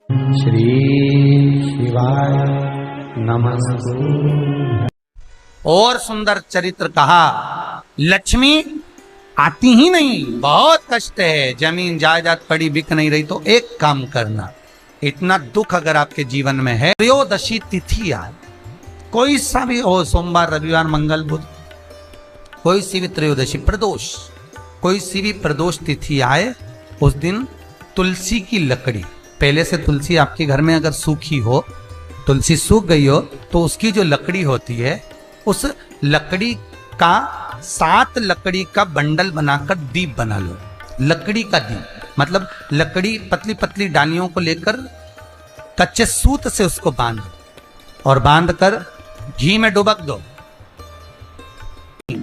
श्री शिवाय नमस्तु। और सुंदर चरित्र कहा, लक्ष्मी आती ही नहीं, बहुत कष्ट है, जमीन जायदाद पड़ी बिक नहीं रही, तो एक काम करना, इतना दुख अगर आपके जीवन में है, त्रयोदशी तिथि आए, कोई सा भी हो, सोमवार रविवार मंगल बुध, कोई सी भी त्रयोदशी प्रदोष, कोई सी भी प्रदोष तिथि आए, उस दिन तुलसी की लकड़ी, पहले से तुलसी आपके घर में अगर सूखी हो, तुलसी सूख गई हो, तो उसकी जो लकड़ी होती है, उस लकड़ी का 7 लकड़ी का बंडल बनाकर दीप बना लो। लकड़ी का दीप मतलब लकड़ी पतली पतली डालियों को लेकर कच्चे सूत से उसको बांधो और बांधकर घी में डुबक दो।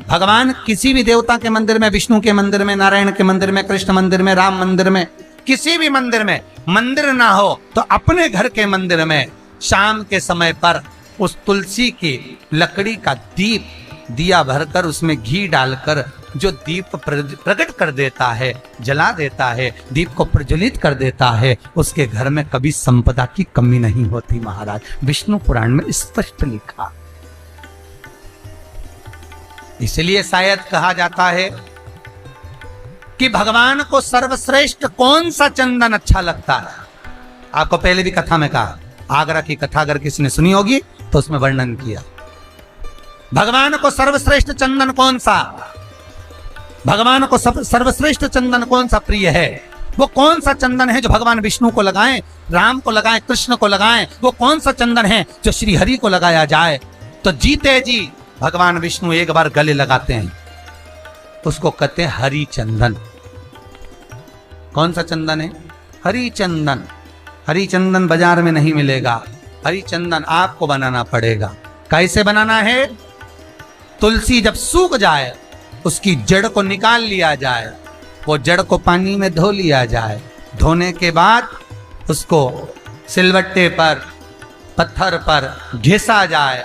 भगवान किसी भी देवता के मंदिर में, विष्णु के मंदिर में, नारायण के मंदिर में, कृष्ण मंदिर में, राम मंदिर में, किसी भी मंदिर में मंदिर ना हो तो अपने घर के मंदिर में शाम के समय पर उस तुलसी की लकड़ी का दीप दिया भरकर उसमें घी डालकर जो दीप प्रकट कर देता है, जला देता है, दीप को प्रज्वलित कर देता है, उसके घर में कभी संपदा की कमी नहीं होती। महाराज विष्णु पुराण में स्पष्ट लिखा। इसलिए शायद कहा जाता है कि भगवान को सर्वश्रेष्ठ कौन सा चंदन अच्छा लगता है। आपको पहले भी कथा में कहा, आगरा की कथा अगर किसी ने सुनी होगी तो उसमें वर्णन किया, भगवान को सर्वश्रेष्ठ चंदन कौन सा, भगवान को सर्वश्रेष्ठ चंदन कौन सा प्रिय है, वो कौन सा चंदन है जो भगवान विष्णु को लगाएं, राम को लगाएं, कृष्ण को लगाएं, वो कौन सा चंदन है जो श्री हरि को लगाया जाए। तो जीते जी भगवान विष्णु एक बार गले लगाते हैं, उसको कहते हैं हरि चंदन। कौन सा चंदन है? हरि चंदन। हरि चंदन बाजार में नहीं मिलेगा, हरि चंदन आपको बनाना पड़ेगा। कैसे बनाना है? तुलसी जब सूख जाए उसकी जड़ को निकाल लिया जाए, वो जड़ को पानी में धो लिया जाए, धोने के बाद उसको सिलवट्टे पर, पत्थर पर घिसा जाए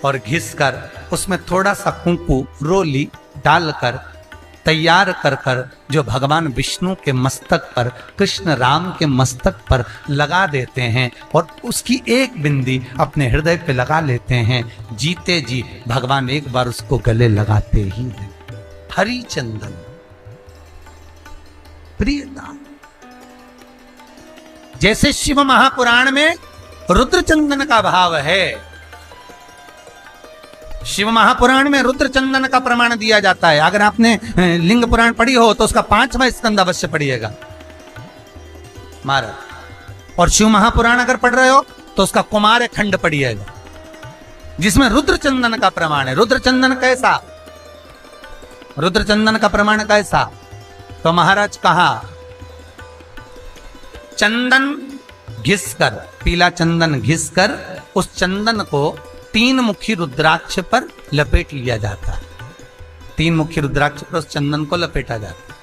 और घिसकर उसमें थोड़ा सा कुंकू रोली डालकर तैयार कर कर जो भगवान विष्णु के मस्तक पर, कृष्ण राम के मस्तक पर लगा देते हैं और उसकी एक बिंदी अपने हृदय पे लगा लेते हैं। जीते जी भगवान एक बार उसको गले लगाते ही हैं। हरि चंदन प्रियता। जैसे शिव महापुराण में रुद्र चंदन का भाव है, शिव महापुराण में रुद्र चंदन का प्रमाण दिया जाता है। अगर आपने लिंग पुराण पढ़ी हो तो उसका 5वां स्कंद अवश्य पढ़िएगा महाराज, और शिव महापुराण अगर पढ़ रहे हो तो उसका कुमार खंड पढ़िएगा, जिसमें रुद्र चंदन का प्रमाण है। रुद्र चंदन कैसा? रुद्र चंदन का प्रमाण कैसा? तो महाराज कहा, चंदन घिसकर, पीला चंदन घिसकर उस चंदन को 3 मुखी रुद्राक्ष पर लपेट लिया जाता है। 3 मुखी रुद्राक्ष पर उस चंदन को लपेटा जाता है।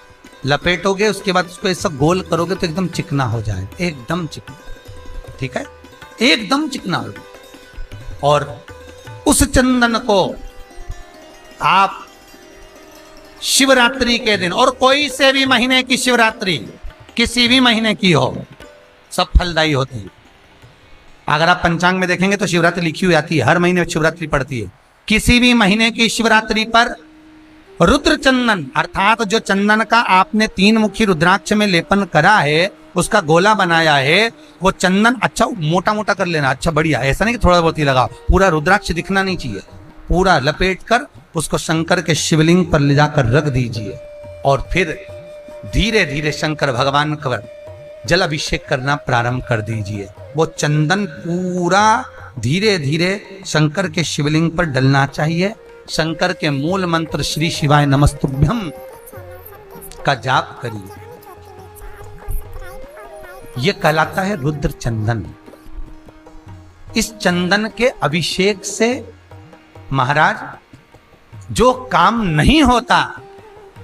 लपेटोगे उसके बाद उसको ऐसा गोल करोगे तो एकदम चिकना हो जाए, एकदम चिकना, ठीक है, एकदम चिकना हो। और उस चंदन को आप शिवरात्रि के दिन, और कोई से भी महीने की शिवरात्रि, किसी भी महीने की हो, सब फलदायी होती है। अगर आप पंचांग में देखेंगे तो शिवरात्रि लिखी हुई आती है, हर महीने शिवरात्रि पड़ती है। किसी भी महीने की शिवरात्रि पर रुद्र चंदन अर्थात जो चंदन का आपने 3 मुखी रुद्राक्ष में लेपन करा है, उसका गोला बनाया है, वो चंदन अच्छा मोटा मोटा कर लेना, अच्छा बढ़िया, ऐसा नहीं कि थोड़ा बहुत ही लगाओ, पूरा रुद्राक्ष दिखना नहीं चाहिए, पूरा लपेट कर उसको शंकर के शिवलिंग पर ले जाकर रख दीजिए और फिर धीरे धीरे शंकर भगवान का जल अभिषेक करना प्रारंभ कर दीजिए। वो चंदन पूरा धीरे धीरे शंकर के शिवलिंग पर डलना चाहिए। शंकर के मूल मंत्र श्री शिवाय नमस्तुभ्यम का जाप करिए। यह कहलाता है रुद्र चंदन। इस चंदन के अभिषेक से महाराज जो काम नहीं होता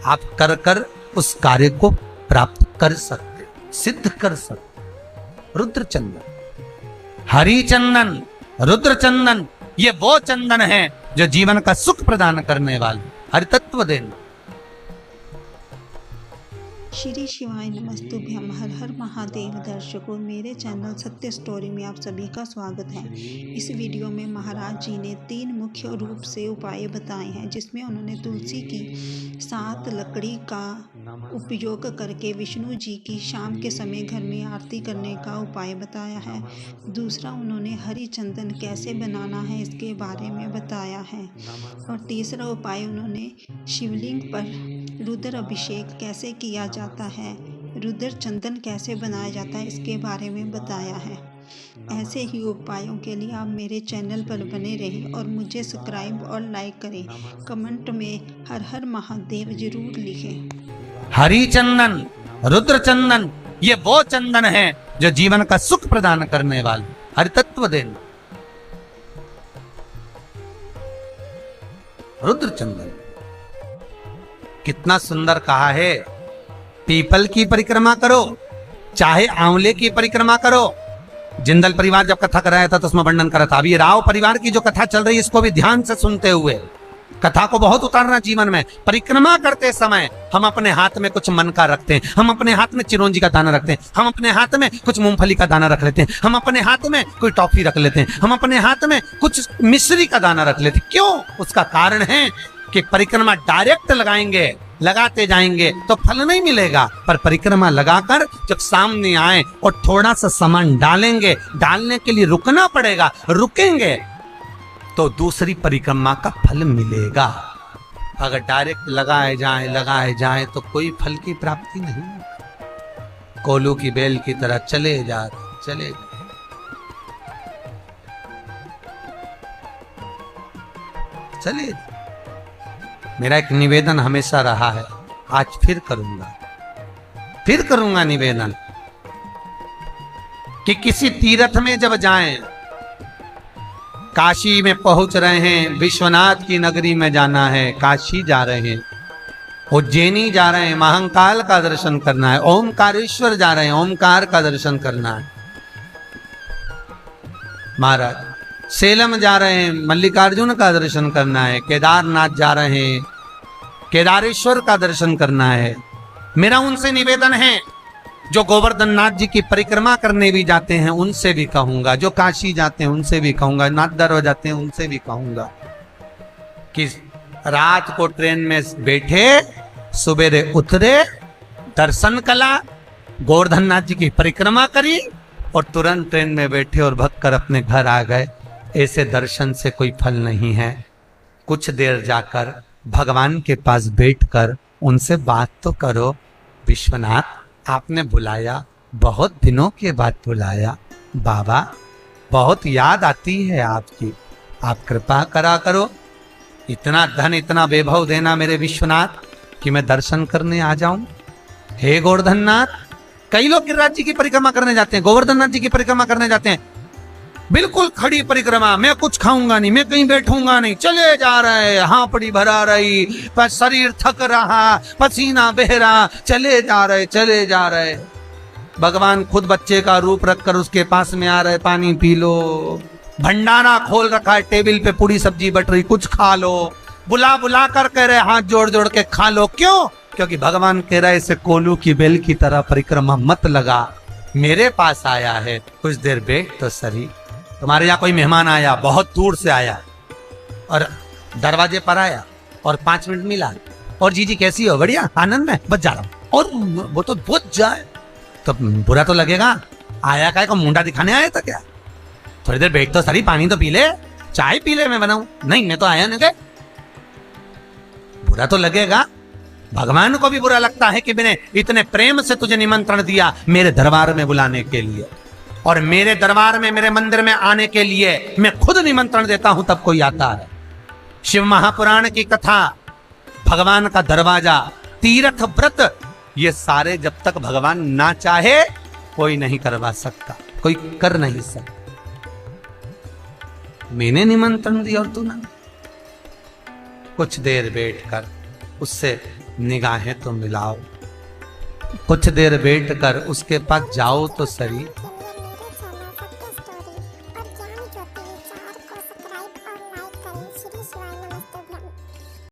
आप कर कर उस कार्य को प्राप्त कर सकते, सिद्ध कर सकते। रुद्र चंदन, हरि चंदन, रुद्र चंदन, ये वो चंदन है जो जीवन का सुख प्रदान करने वाले, हरि तत्व देने। श्री शिवाय नमस्तुभ्यम। हर हर महादेव। दर्शकों, मेरे चैनल सत्य स्टोरी में आप सभी का स्वागत है। इस वीडियो में महाराज जी ने 3 मुख्य रूप से उपाय बताए हैं, जिसमें उन्होंने तुलसी की 7 लकड़ी का उपयोग करके विष्णु जी की शाम के समय घर में आरती करने का उपाय बताया है। दूसरा, उन्होंने हरी चंदन कैसे बनाना है इसके बारे में बताया है। और तीसरा उपाय, उन्होंने शिवलिंग पर रुद्र अभिषेक कैसे किया जाता है, रुद्र चंदन कैसे बनाया जाता है, इसके बारे में बताया है। ऐसे ही उपायों के लिए आप मेरे चैनल पर बने रहें और मुझे सब्सक्राइब और लाइक करें। कमेंट में हर हर महादेव जरूर लिखें। हरि चंदन, रुद्र चंदन, ये वो चंदन है जो जीवन का सुख प्रदान करने वाले, हरि तत्व देना। रुद्र चंदन कितना सुंदर कहा है। पीपल की परिक्रमा करो, चाहे आंवले की परिक्रमा करो। जिंदल परिवार जब कथा कराया था तो उसमें वर्णन करा था। अभी राव परिवार की जो कथा चल रही है, इसको भी ध्यान से सुनते हुए कथा को बहुत उतारना जीवन में। परिक्रमा करते समय हम अपने हाथ में कुछ मन का रखते हैं, हम अपने हाथ में चिरौंजी का दाना रखते हैं, हम अपने हाथ में कुछ मूंगफली का दाना रख लेते हैं, हम अपने हाथ में कोई टॉफी रख लेते हैं, हम अपने हाथ में कुछ मिश्री का दाना रख लेते हैं। क्यों? उसका कारण है कि परिक्रमा डायरेक्ट लगाएंगे, लगाते जाएंगे तो फल नहीं मिलेगा। पर परिक्रमा लगाकर जब सामने आए और थोड़ा सा सामान डालेंगे, डालने के लिए रुकना पड़ेगा, रुकेंगे तो दूसरी परिक्रमा का फल मिलेगा। अगर डायरेक्ट लगाए जाए तो कोई फल की प्राप्ति नहीं। कोलू की बेल की तरह चले चले। मेरा एक निवेदन हमेशा रहा है, आज फिर करूंगा निवेदन कि किसी तीर्थ में जब जाएं, काशी में पहुंच रहे हैं, विश्वनाथ की नगरी में जाना है, काशी जा रहे हैं, उज्जैनी जा रहे हैं, महाकाल का दर्शन करना है, ओमकारेश्वर जा रहे हैं, ओमकार का दर्शन करना है, महाराज सेलम जा रहे हैं, मल्लिकार्जुन का दर्शन करना है, केदारनाथ जा रहे हैं, केदारेश्वर का दर्शन करना है। मेरा उनसे निवेदन है, जो गोवर्धन नाथ जी की परिक्रमा करने भी जाते हैं उनसे भी कहूंगा, जो काशी जाते हैं उनसे भी कहूंगा, नाथ दरबार जाते हैं उनसे भी कहूंगा कि रात को ट्रेन में बैठे, सुबेरे उतरे, दर्शन कला, गोवर्धन नाथ जी की परिक्रमा करी और तुरंत ट्रेन में बैठे और भग कर अपने घर आ गए। ऐसे दर्शन से कोई फल नहीं है। कुछ देर जाकर भगवान के पास बैठकर उनसे बात तो करो। विश्वनाथ, आपने बुलाया, बहुत दिनों के बाद बुलाया, बाबा बहुत याद आती है आपकी, आप कृपा करा करो, इतना धन इतना वैभव देना मेरे विश्वनाथ कि मैं दर्शन करने आ जाऊं। हे गोवर्धन नाथ, कई लोग गिरिराज जी की परिक्रमा करने जाते हैं, गोवर्धन नाथ जी की परिक्रमा करने जाते हैं, बिल्कुल खड़ी परिक्रमा, मैं कुछ खाऊंगा नहीं, मैं कहीं बैठूंगा नहीं, चले जा रहे, हांपड़ी भरा रही, पर शरीर थक रहा, पसीना बह रहा, चले जा रहे। भगवान खुद बच्चे का रूप रखकर उसके पास में आ रहे, पानी पी लो, भंडारा खोल रखा है, टेबल पे पूरी सब्जी बट रही, कुछ खा लो, बुला कर कह रहे हाथ जोड़ के खा लो। क्यों? क्योंकि भगवान कह रहे इसे कोलू की बेल की तरह परिक्रमा मत लगा, मेरे पास आया है, कुछ देर बैठ तो सही। तुम्हारे यहाँ कोई मेहमान आया, बहुत दूर से आया और दरवाजे पर आया और 5 मिनट मिला, और जीजी कैसी हो? बढ़िया, आनंद में, बच जा रहा हूँ, और वो तो बुझ जाए तो बुरा तो लगेगा। आया का मुंडा दिखाने आया था क्या? थोड़ी देर बैठ तो सही, पानी तो पी ले, चाय पी ले, मैं बनाऊं। नहीं, मैं तो आया नहीं, बुरा तो लगेगा। भगवान को भी बुरा लगता है कि मैंने इतने प्रेम से तुझे निमंत्रण दिया मेरे दरबार में बुलाने के लिए, और मेरे दरबार में, मेरे मंदिर में आने के लिए मैं खुद निमंत्रण देता हूं तब कोई आता है। शिव महापुराण की कथा, भगवान का दरवाजा, तीर्थ व्रत, ये सारे जब तक भगवान ना चाहे कोई नहीं करवा सकता, कोई कर नहीं सकता। मैंने निमंत्रण दिया और तू ना। कुछ देर बैठकर उससे निगाहें तो मिलाओ, कुछ देर बैठकर उसके पास जाओ तो सही।